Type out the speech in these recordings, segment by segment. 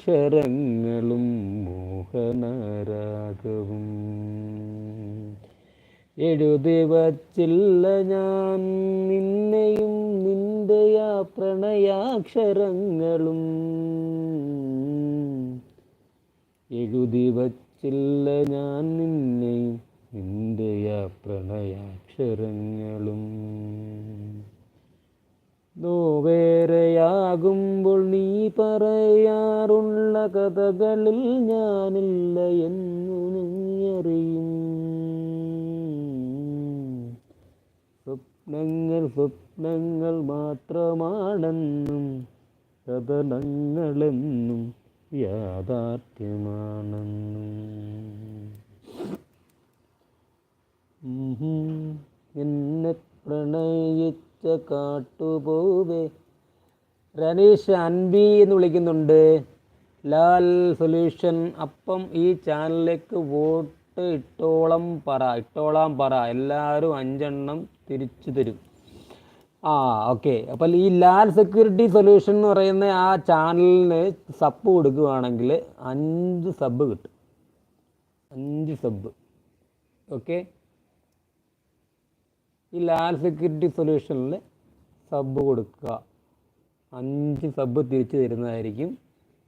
അക്ഷരങ്ങളും മോഹനരാഗവും എഴുതി വച്ചില്ല ഞാൻ നിന്നെയും നിന്റെ ആ പ്രണയാക്ഷരങ്ങളും എഴുതി വച്ചില്ല ഞാൻ നിന്നെയും നിന്റെ ആ പ്രണയാക്ഷരങ്ങളും നോവേറെയാകുമ്പോൾ നീ പറയാറുള്ള കഥകളിൽ ഞാനില്ല എന്നു നീ അറിയും. സ്വപ്നങ്ങൾ സ്വപ്നങ്ങൾ മാത്രമാണെന്നും കഥനങ്ങളെന്നും യാഥാർത്ഥ്യമാണെന്നും. എന്നെ പ്രണയിച്ച കാട്ടുപോവേ. റനീഷ് അൻബി എന്ന് വിളിക്കുന്നുണ്ട്. ലാൽ സൊല്യൂഷൻ. അപ്പം ഈ ചാനലിലേക്ക് വോട്ട് ഇട്ടോളം പറ. എല്ലാവരും 5 എണ്ണം തിരിച്ചു തരും. ഓക്കെ. അപ്പം ഈ ലാൽ സെക്യൂരിറ്റി സൊല്യൂഷൻ എന്ന് പറയുന്ന ആ ചാനലിന് സബ് കൊടുക്കുകയാണെങ്കിൽ 5 സബ് കിട്ടും. 5 സബ്. ഓക്കെ. ഈ ലാൽ സെക്യൂരിറ്റി സൊല്യൂഷനിൽ സബ് കൊടുക്കുക. 5 സബ് തിരിച്ചു തരുന്നതായിരിക്കും.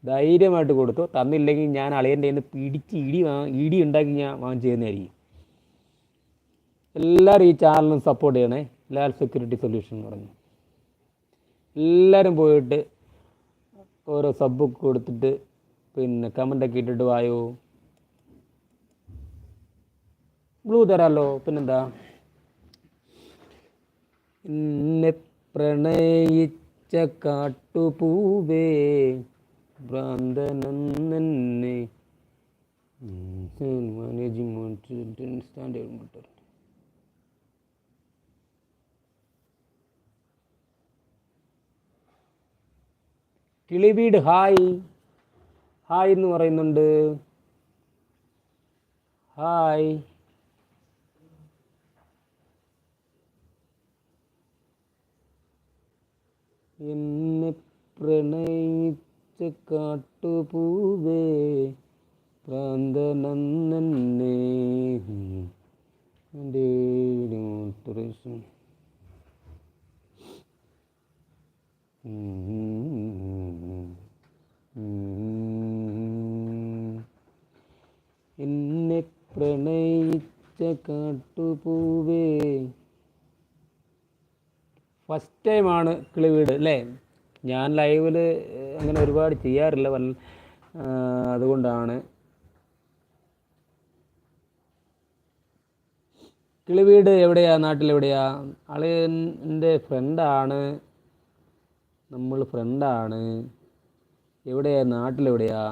ധൈര്യമായിട്ട് കൊടുത്തു. തന്നില്ലെങ്കിൽ ഞാൻ അളിയൻ്റെ കയ്യിൽ നിന്ന് പിടിച്ച് ഇടി ഉണ്ടാക്കി ഞാൻ വാങ്ങിച്ചു തരുന്നതായിരിക്കും. എല്ലാവരും ഈ ചാനലിന് സപ്പോർട്ട് ചെയ്യണേ. ലാൽ സെക്യൂരിറ്റി സൊല്യൂഷൻ എന്ന് പറഞ്ഞു. എല്ലാവരും പോയിട്ട് ഓരോ സബ് കൊടുത്തിട്ട് പിന്നെ കമൻ്റൊക്കെ ഇട്ടിട്ട് വായോ. ബ്ലൂ തരാമല്ലോ, പിന്നെന്താ. എന്നെ പ്രണയിച്ച കാട്ടുപൂവേ ഭ്രാന്തനെന്നെ മാനേജിംഗ് സ്റ്റാൻഡേർഡ് മോട്ടർ. കിളിവീട് ഹായ് എന്ന് പറയുന്നുണ്ട്. ഹായ്. എന്നെ പ്രണയിച്ച കാട്ടുപൂവേ പ്രാന്തനന്നെ എന്നെ പ്രണയിച്ച കാട്ടുപൂവേ. ഫസ്റ്റ് ടൈമാണ് കിളിവീട് അല്ലേ. ഞാൻ ലൈവിൽ അങ്ങനെ ഒരുപാട് ചെയ്യാറില്ല, അതുകൊണ്ടാണ്. കിളിവീട് എവിടെയാ, നാട്ടിലെവിടെയാ? ആള് എൻ്റെ ഫ്രണ്ടാണ്, നമ്മൾ ഫ്രണ്ടാണ്. എവിടെയാ, നാട്ടിലെവിടെയാ?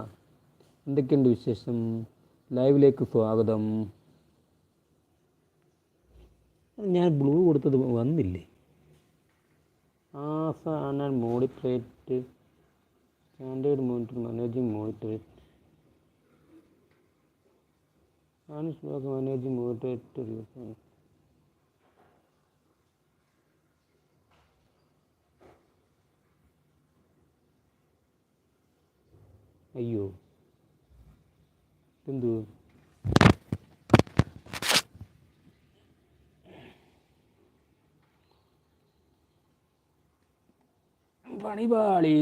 എന്തൊക്കെയുണ്ട് വിശേഷം? ലൈവിലേക്ക് സ്വാഗതം. ഞാൻ ബ്ലൂ കൊടുത്തത് വന്നില്ലേ? സാധനം മോഡിഫൈറ്റ് സ്റ്റാൻഡേർഡ് മോണിറ്റർ മാനേജിംഗ് മോഡിഫൈറ്റ് മാനേജിംഗ് മോഡിഫൈറ്റ്. അയ്യോ, എന്തു പണിപാളി.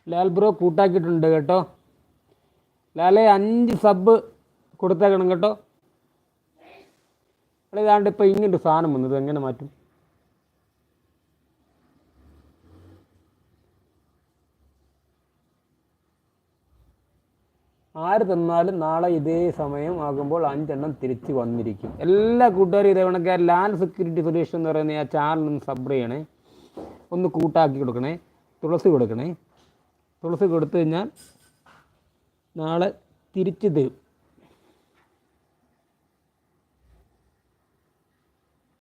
ലാൽ ബ്രോ കൂട്ടാക്കിയിട്ടുണ്ട് കേട്ടോ. ലാലെ 5 സബ് കൊടുത്തേക്കണം കേട്ടോ. അവിടെ ഇതാണ്ട് ഇപ്പം ഇങ്ങനൊരു സാധനം വന്നത് എങ്ങനെ മാറ്റും? ആര് തന്നാലും നാളെ ഇതേ സമയം ആകുമ്പോൾ 5 എണ്ണം തിരിച്ച് വന്നിരിക്കും. എല്ലാ കൂട്ടുകാരും ഇതേ കണക്കെ ലാൽ സെക്യൂരിറ്റി സൊല്യൂഷൻ എന്ന് പറയുന്ന ആ ചാനലൊന്ന് സബ് ചെയ്യണേ, ഒന്ന് കൂട്ടാക്കി കൊടുക്കണേ, തുളസി കൊടുക്കണേ. തുളസി കൊടുത്തു കഴിഞ്ഞാൽ നാളെ തിരിച്ച് തരും.